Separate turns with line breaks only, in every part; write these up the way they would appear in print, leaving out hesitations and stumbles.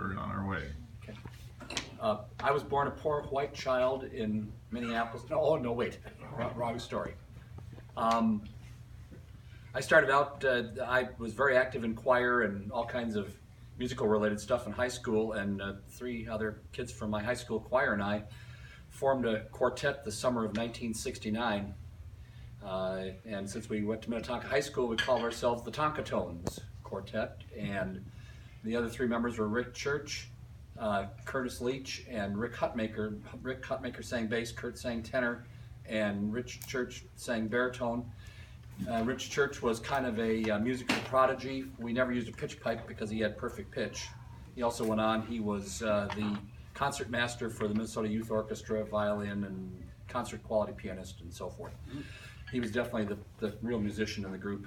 we're on our way.
Okay. I was born a poor white child in Minneapolis. No, wait, wrong story. I started out, I was very active in choir and all kinds of musical related stuff in high school, and 3 other kids from my high school choir and I formed a quartet the summer of 1969. And since we went to Minnetonka High School, we called ourselves the Tonka Tones Quartet, and the other 3 members were Rick Church, Curtis Leach, and Rick Hutmaker. Rick Hutmaker sang bass, Kurt sang tenor, and Rich Church sang baritone. Rich Church was kind of a musical prodigy. We never used a pitch pipe because he had perfect pitch. He also went on, he was the concert master for the Minnesota Youth Orchestra, violin and concert quality pianist and so forth. He was definitely the real musician in the group.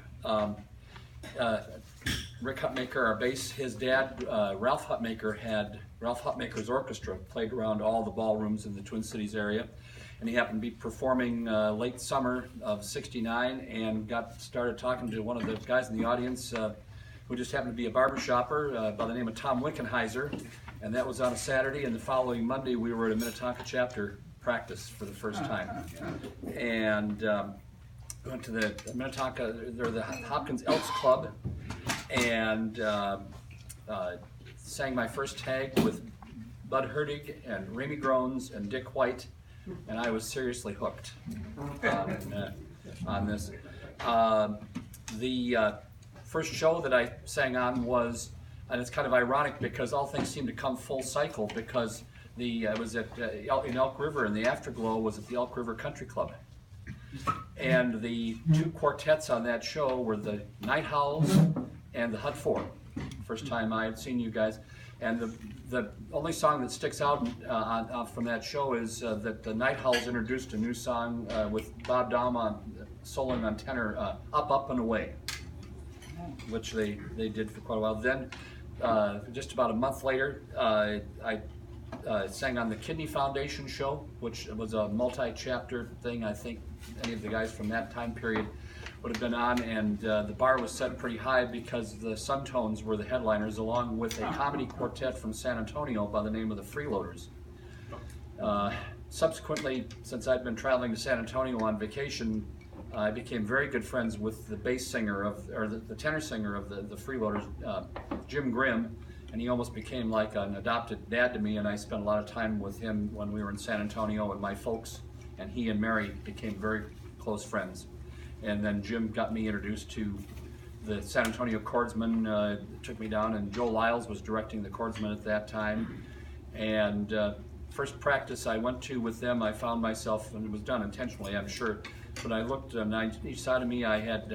Rick Hutmaker, our bass, his dad, Ralph Hutmaker, had Ralph Hutmaker's orchestra, played around all the ballrooms in the Twin Cities area, and he happened to be performing late summer of '69 and started talking to one of the guys in the audience who just happened to be a barbershopper by the name of Tom Winkenheiser, and that was on a Saturday, and the following Monday we were at a Minnetonka chapter practice for the first time. And went to the Minnetonka, or the Hopkins Elks Club, and sang my first tag with Bud Hurtig and Ramey Groans and Dick White, and I was seriously hooked on this. The first show that I sang on was, and it's kind of ironic because all things seem to come full cycle, because it was at in Elk River, and the Afterglow was at the Elk River Country Club. And the 2 quartets on that show were the Night Howls and the Hut 4. First time I had seen you guys. And the only song that sticks out from that show is that the Night Howls introduced a new song with Bob Daum soloing on tenor, Up, Up and Away, which they did for quite a while. Then, just about a month later, I sang on the Kidney Foundation show, which was a multi-chapter thing. I think any of the guys from that time period would have been on, and the bar was set pretty high because the Suntones were the headliners, along with a comedy quartet from San Antonio by the name of the Freeloaders. Subsequently, since I'd been traveling to San Antonio on vacation, I became very good friends with the bass singer or the tenor singer of the Freeloaders, Jim Grimm, and he almost became like an adopted dad to me, and I spent a lot of time with him when we were in San Antonio, and my folks and he and Mary became very close friends. And then Jim got me introduced to the San Antonio Chordsmen, took me down, and Joe Lyles was directing the Chordsmen at that time. And first practice I went to with them, I found myself, and it was done intentionally, I'm sure, but I looked on each side of me, I had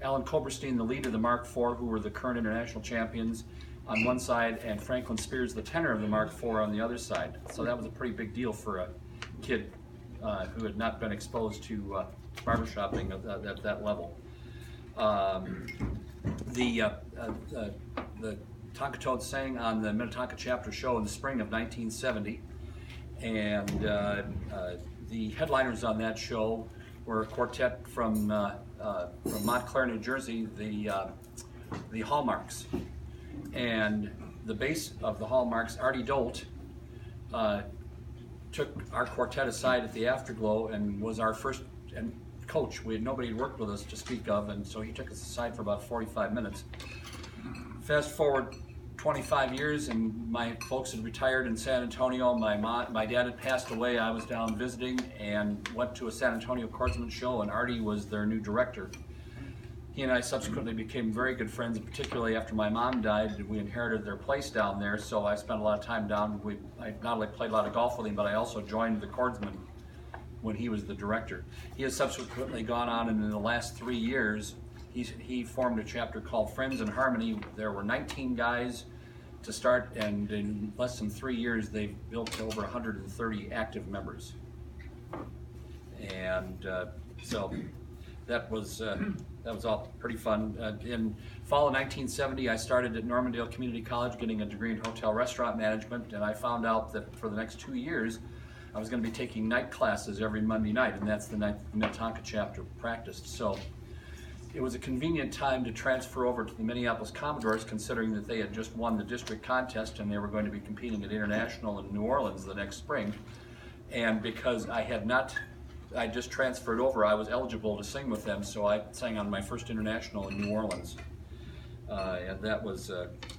Alan Koberstein, the lead of the Mark IV, who were the current international champions, on one side, and Franklin Spears, the tenor of the Mark IV, on the other side. So that was a pretty big deal for a kid who had not been exposed to barbershopping at that level. The Tonka Toads sang on the Minnetonka chapter show in the spring of 1970, and the headliners on that show were a quartet from Montclair, New Jersey, the Hallmarks. And the bass of the Hallmarks, Artie Dolt, took our quartet aside at the Afterglow and was our first coach. Nobody had worked with us to speak of, and so he took us aside for about 45 minutes. Fast forward 25 years, and my folks had retired in San Antonio. My dad had passed away. I was down visiting and went to a San Antonio Chordsman show, and Artie was their new director. He and I subsequently became very good friends, particularly after my mom died. We inherited their place down there, so I spent a lot of time down. I not only played a lot of golf with him, but I also joined the Chordsmen when he was the director. He has subsequently gone on, and in the last 3 years, he formed a chapter called Friends in Harmony. There were 19 guys to start, and in less than 3 years, they've built to over 130 active members. And so that was all pretty fun. In fall of 1970, I started at Normandale Community College getting a degree in hotel restaurant management, and I found out that for the next 2 years, I was going to be taking night classes every Monday night, and that's the night the Minnetonka chapter practiced. So it was a convenient time to transfer over to the Minneapolis Commodores, considering that they had just won the district contest and they were going to be competing at International in New Orleans the next spring. And because I just transferred over, I was eligible to sing with them, so I sang on my first International in New Orleans. And that was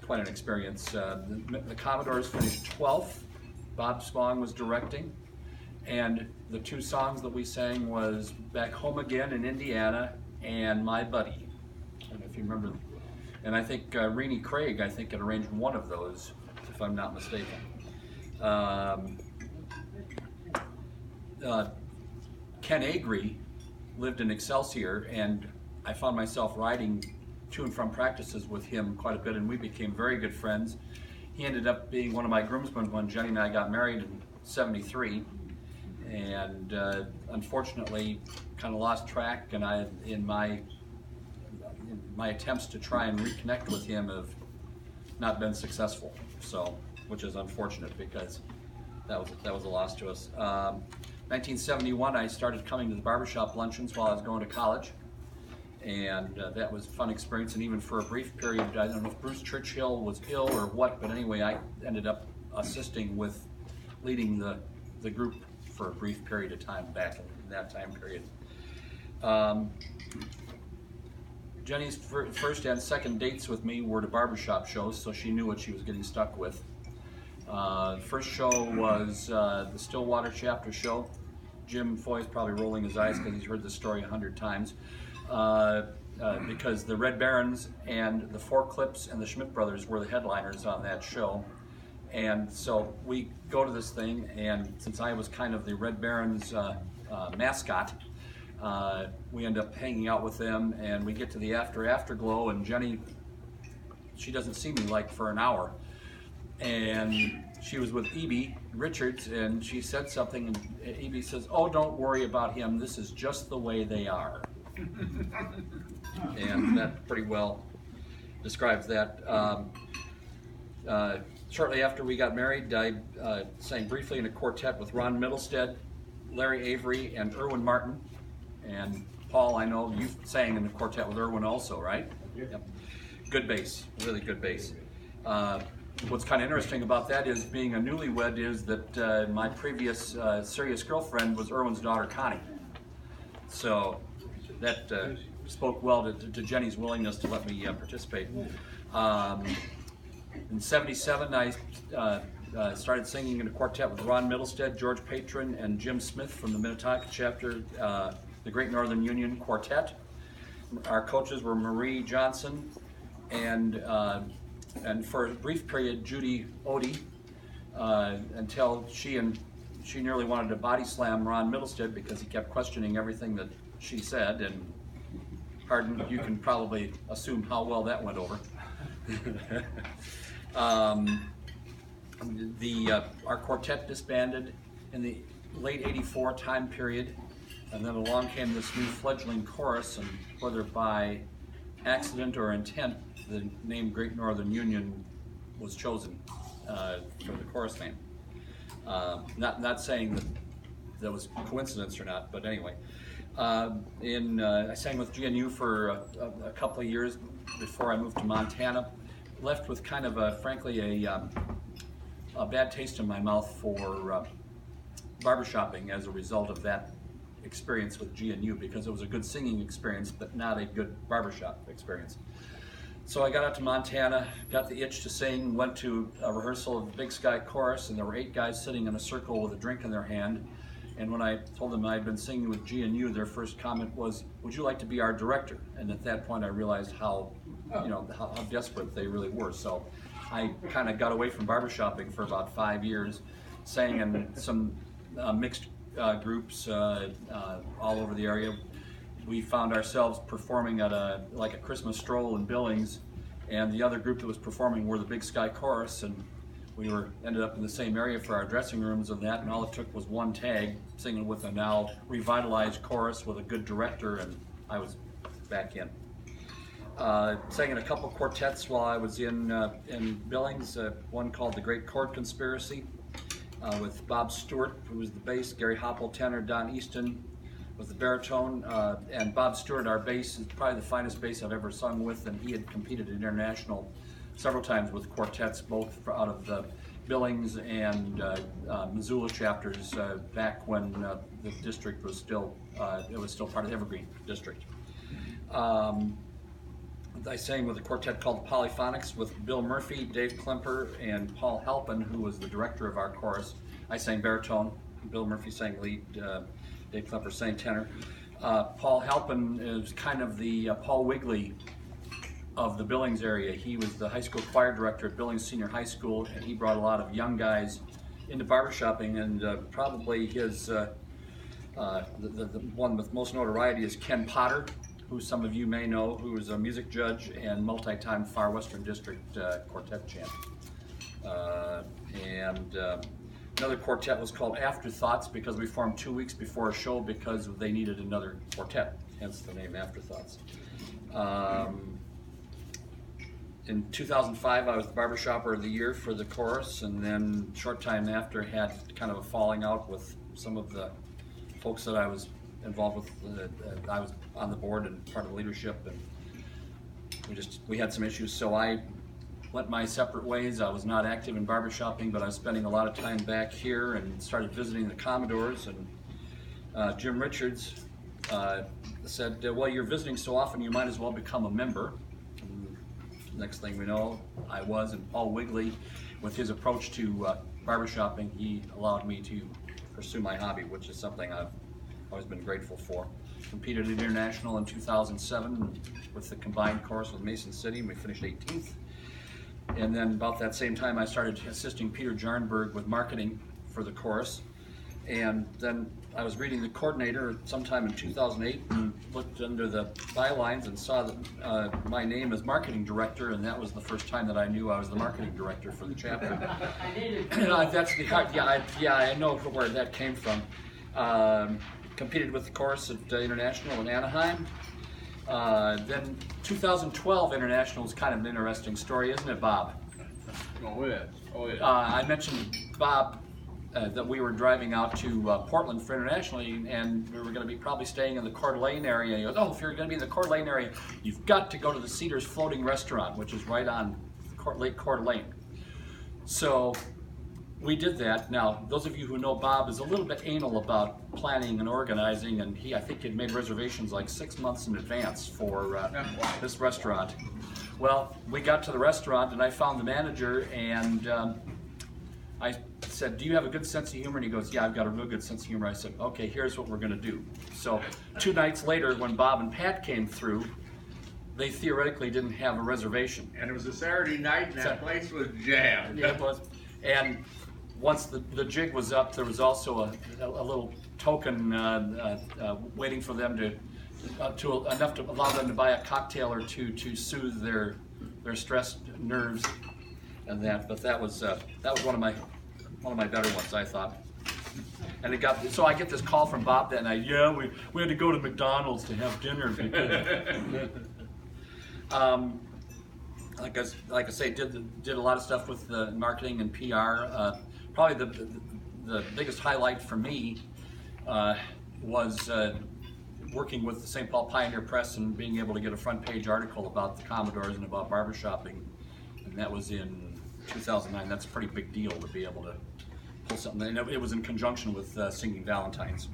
quite an experience. The Commodores finished 12th. Bob Spong was directing. And the two songs that we sang was Back Home Again in Indiana and My Buddy. I don't know if you remember. And I think Renee Craig, I think, had arranged one of those, if I'm not mistaken. Ken Agri lived in Excelsior, and I found myself riding to and from practices with him quite a bit, and we became very good friends. He ended up being one of my groomsmen when Jenny and I got married in '73, and unfortunately kind of lost track, and in my attempts to try and reconnect with him have not been successful, so, which is unfortunate because that was a loss to us. 1971, I started coming to the Barbershop luncheons while I was going to college, and that was a fun experience. And even for a brief period, I don't know if Bruce Churchill was ill or what, but anyway, I ended up assisting with leading the group for a brief period of time back in that time period. Jenny's first and second dates with me were to barbershop shows, so she knew what she was getting stuck with. First show was the Stillwater chapter show. Jim Foy's probably rolling his eyes because he's heard this story 100 times. Because the Red Barons and the Four Clips and the Schmidt Brothers were the headliners on that show. And so we go to this thing, and since I was kind of the Red Barons mascot, we end up hanging out with them, and we get to the afterglow, and Jenny, she doesn't see me like for an hour. And she was with E.B. Richards, and she said something, and E.B. says, "Oh, don't worry about him, this is just the way they are." And that pretty well describes that. Shortly after we got married, I sang briefly in a quartet with Ron Middlestead, Larry Avery, and Irwin Martin. And Paul, I know you sang in the quartet with Irwin also, right? Yep. Good bass, really good bass. What's kind of interesting about that is, being a newlywed, is that my previous serious girlfriend was Irwin's daughter, Connie. So that spoke well to Jenny's willingness to let me participate. In '77, I started singing in a quartet with Ron Middlestead, George Patron, and Jim Smith from the Minnetonka chapter, the Great Northern Union Quartet. Our coaches were Marie Johnson and for a brief period, Judy Odie, until she nearly wanted to body slam Ron Middlestead because he kept questioning everything that she said, and pardon, you can probably assume how well that went over. Our quartet disbanded in the late '84 time period, and then along came this new fledgling chorus, and whether by accident or intent, the name Great Northern Union was chosen for the chorus name. Not saying that was coincidence or not, but anyway. I sang with GNU for a couple of years before I moved to Montana. Left with kind of frankly a bad taste in my mouth for barbershopping as a result of that experience with GNU, because it was a good singing experience, but not a good barbershop experience. So I got out to Montana, got the itch to sing, went to a rehearsal of the Big Sky Chorus, and there were 8 guys sitting in a circle with a drink in their hand. And when I told them I'd been singing with GNU, their first comment was, "Would you like to be our director?" And at that point I realized how desperate they really were. So I kind of got away from barbershopping for about 5 years, sang in some mixed groups all over the area. We found ourselves performing at a Christmas stroll in Billings, and the other group that was performing were the Big Sky Chorus, and we ended up in the same area for our dressing rooms and that, and all it took was one tag, singing with a now revitalized chorus with a good director, and I was back in. Sang in a couple quartets while I was in Billings, one called The Great Chord Conspiracy, with Bob Stewart, who was the bass, Gary Hopple tenor, Don Easton, was the baritone, and Bob Stewart, our bass, is probably the finest bass I've ever sung with, and he had competed international several times with quartets, both out of the Billings and Missoula chapters back when the district was still part of the Evergreen district. I sang with a quartet called the Polyphonics with Bill Murphy, Dave Klemper, and Paul Halpin, who was the director of our chorus. I sang baritone, Bill Murphy sang lead, Dave Klemper sang tenor. Paul Halpin is kind of the Paul Wigley of the Billings area. He was the high school choir director at Billings Senior High School, and he brought a lot of young guys into barbershopping, and probably his, the one with most notoriety is Ken Potter, who some of you may know, who is a music judge and multi-time Far Western District quartet champ. Another quartet was called Afterthoughts because we formed 2 weeks before a show because they needed another quartet, hence the name Afterthoughts. In 2005, I was the Barbershopper of the Year for the chorus, and then short time after had kind of a falling out with some of the folks that I was involved with. I was on the board and part of the leadership, and we had some issues, so I went my separate ways. I was not active in barbershopping, but I was spending a lot of time back here and started visiting the Commodores, and Jim Richards said, well, you're visiting so often, you might as well become a member. Next thing we know, I was, and Paul Wigley, with his approach to barbershopping, he allowed me to pursue my hobby, which is something I've always been grateful for. Competed at International in 2007 with the combined chorus with Mason City, and we finished 18th. And then about that same time, I started assisting Peter Jarnberg with marketing for the chorus. And then I was reading the coordinator sometime in 2008 and looked under the bylines and saw that my name as marketing director, and that was the first time that I knew I was the marketing director for the chapter. That's the I know where that came from. Competed with the chorus at International in Anaheim. Then 2012 International is kind of an interesting story, isn't it, Bob?
Oh yeah, oh yeah.
I mentioned Bob that we were driving out to Portland for International, and we were going to be probably staying in the Coeur d'Alene area. He goes, oh, if you're going to be in the Coeur d'Alene area, you've got to go to the Cedars Floating Restaurant, which is right on Lake Coeur d'Alene. So we did that. Now, those of you who know Bob is a little bit anal about planning and organizing, and I think he'd made reservations like 6 months in advance for this restaurant. Well, we got to the restaurant and I found the manager, and I said, do you have a good sense of humor? And he goes, yeah, I've got a real good sense of humor. I said, okay, here's what we're going to do. So 2 nights later, when Bob and Pat came through, they theoretically didn't have a reservation.
And it was a Saturday night, and that place was jammed.
Yeah, it was. And once the jig was up, there was also a little token waiting for them to enough to allow them to buy a cocktail or two to soothe their stressed nerves and that. But that was one of my better ones, I thought. And so I get this call from Bob that night. Yeah, we had to go to McDonald's to have dinner because. Like I say, did a lot of stuff with the marketing and PR. Probably the biggest highlight for me was working with the St. Paul Pioneer Press and being able to get a front page article about the Commodores and about barbershopping, and that was in 2009. That's a pretty big deal to be able to pull something. And it was in conjunction with Singing Valentines.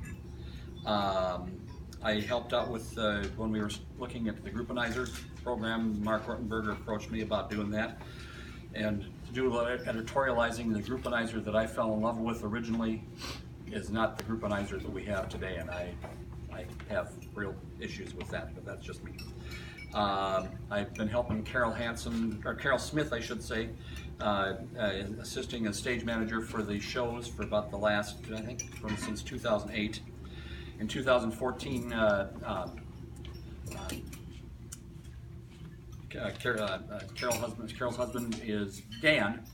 I helped out with when we were looking at the Groupenizer program. Mark Ortenberger approached me about doing that, and to do a lot of editorializing. The Groupenizer that I fell in love with originally is not the Groupenizer that we have today, and I have real issues with that, but that's just me. I've been helping Carol Smith, I should say, assisting as stage manager for the shows for about the last, I think, since 2008. In 2014, Carol's husband is Dan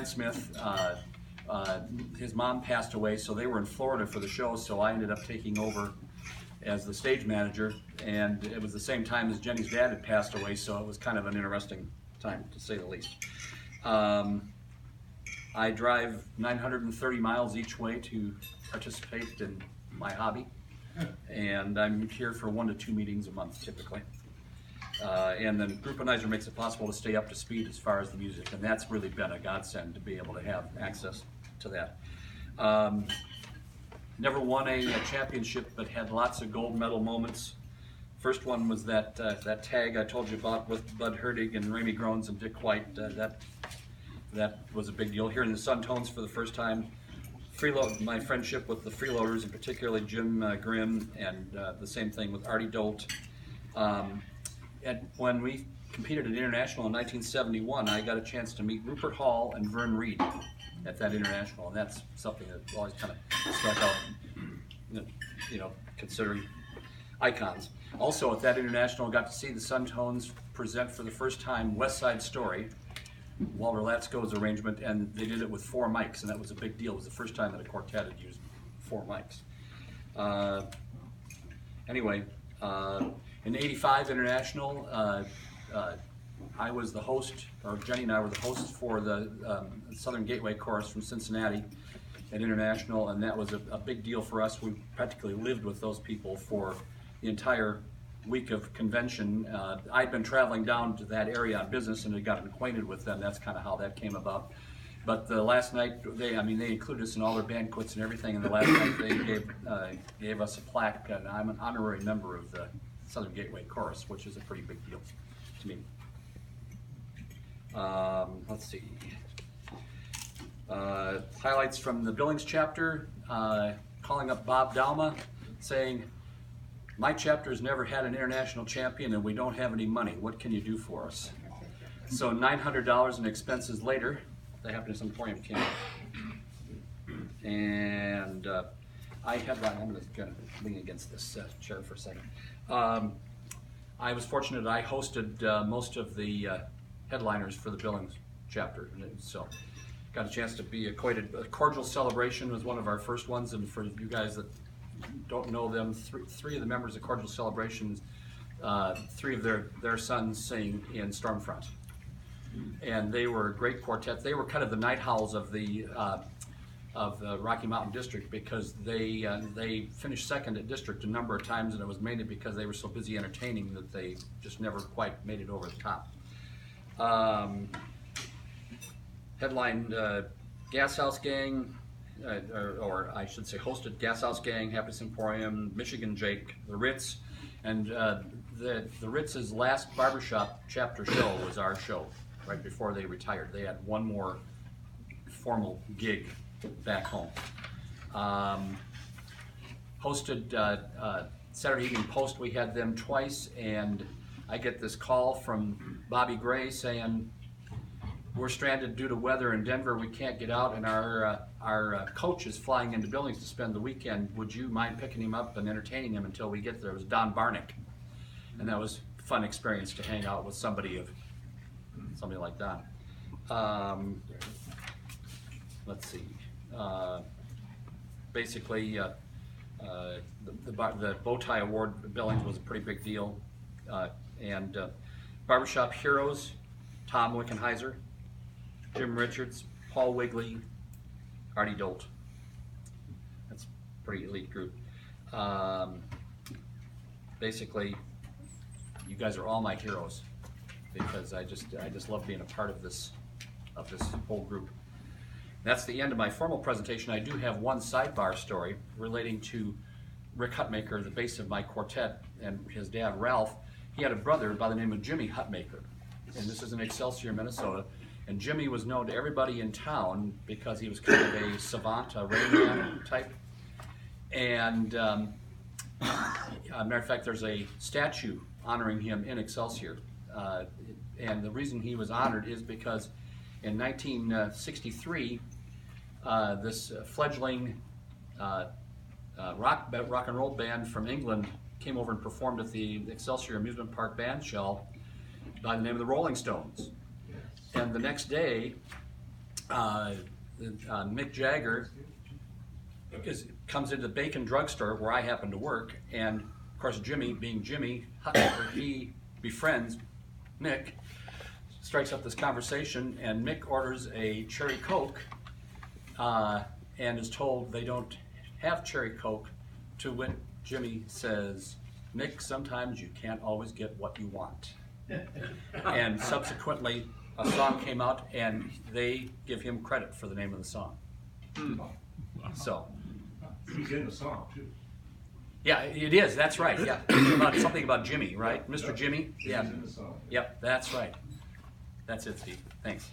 Smith. His mom passed away, so they were in Florida for the show, so I ended up taking over as the stage manager, and it was the same time as Jenny's dad had passed away, so it was kind of an interesting time, to say the least. I drive 930 miles each way to participate in my hobby. And I'm here for 1 to 2 meetings a month typically. And then Groupanizer makes it possible to stay up to speed as far as the music, and that's really been a godsend to be able to have access to that. Never won a championship, but had lots of gold medal moments. First one was that tag I told you about with Bud Hertig and Ramey Groans and Dick White. That was a big deal. Hearing the Suntones for the first time. My friendship with the freeloaders, and particularly Jim Grimm, and the same thing with Artie Dolt. And when we competed at International in 1971, I got a chance to meet Rupert Hall and Vern Reed at that International, and that's something that always kind of stuck out, you know, considering icons. Also at that International, I got to see the Suntones present for the first time West Side Story, Walter Latsko's arrangement, and they did it with 4 mics, and that was a big deal. It was the first time that a quartet had used 4 mics. Anyway, in '85 International, I was the host, or Jenny and I were the hosts for the Southern Gateway Chorus from Cincinnati at International, and that was a big deal for us. We practically lived with those people for the entire week of convention. I'd been traveling down to that area on business and had gotten acquainted with them. That's kind of how that came about. But the last night, they included us in all their banquets and everything, and the last night they gave us a plaque, and I'm an honorary member of the Southern Gateway Chorus, which is a pretty big deal to me. Let's see. Highlights from the Billings chapter, calling up Bob Dalma, saying, "My chapter has never had an international champion and we don't have any money. What can you do for us?" So $900 in expenses later, that happened in some Emporium camp. And I'm going to lean against this chair for a second. I was fortunate that I hosted most of the headliners for the Billings chapter, so got a chance to be acquainted. A Cordial Celebration was one of our first ones, and for you guys that don't know them, three of the members of Cordial Celebrations, 3 of their sons sing in Stormfront, and they were a great quartet. They were kind of the night howls of the Rocky Mountain District, because they finished second at district a number of times, and it was mainly because they were so busy entertaining that they just never quite made it over the top. Headlined Gas House Gang, or I should say hosted Gas House Gang, Happiness Emporium, Michigan Jake, the Ritz, and the Ritz's last Barbershop chapter show was our show right before they retired. They had one more formal gig back home. Hosted Saturday Evening Post, we had them twice, and I get this call from Bobby Gray saying, "We're stranded due to weather in Denver, we can't get out, and our coach is flying into Billings to spend the weekend. Would you mind picking him up and entertaining him until we get there?" It was Don Barnick, and that was a fun experience to hang out with somebody like that. Let's see. Basically, the bow tie award at Billings was a pretty big deal, and Barbershop heroes: Tom Wickenheiser, Jim Richards, Paul Wigley, Artie Dolt. That's a pretty elite group. Basically, you guys are all my heroes, because I just love being a part of this whole group. That's the end of my formal presentation. I do have one sidebar story relating to Rick Hutmaker, the bass of my quartet, and his dad Ralph. He had a brother by the name of Jimmy Hutmaker, and this is in Excelsior, Minnesota. And Jimmy was known to everybody in town because he was kind of a savant, a Rain Man type. And as a matter of fact, there's a statue honoring him in Excelsior. And the reason he was honored is because in 1963, this fledgling rock and roll band from England came over and performed at the Excelsior Amusement Park band shell by the name of the Rolling Stones. And the next day, Mick Jagger comes into the Bacon drugstore where I happen to work, and of course Jimmy, being Jimmy Hutmaker, he befriends Mick, strikes up this conversation, and Mick orders a cherry Coke and is told they don't have cherry Coke to Jimmy says, Nick, sometimes you can't always get what you want. And subsequently, a song came out and they give him credit for the name of the song. So.
He's in the song too.
Yeah, it is, that's right, yeah. Something about Jimmy, right? Mr. Jimmy? Yeah.
He's in the song.
Yep, that's right. That's it, Steve. Thanks.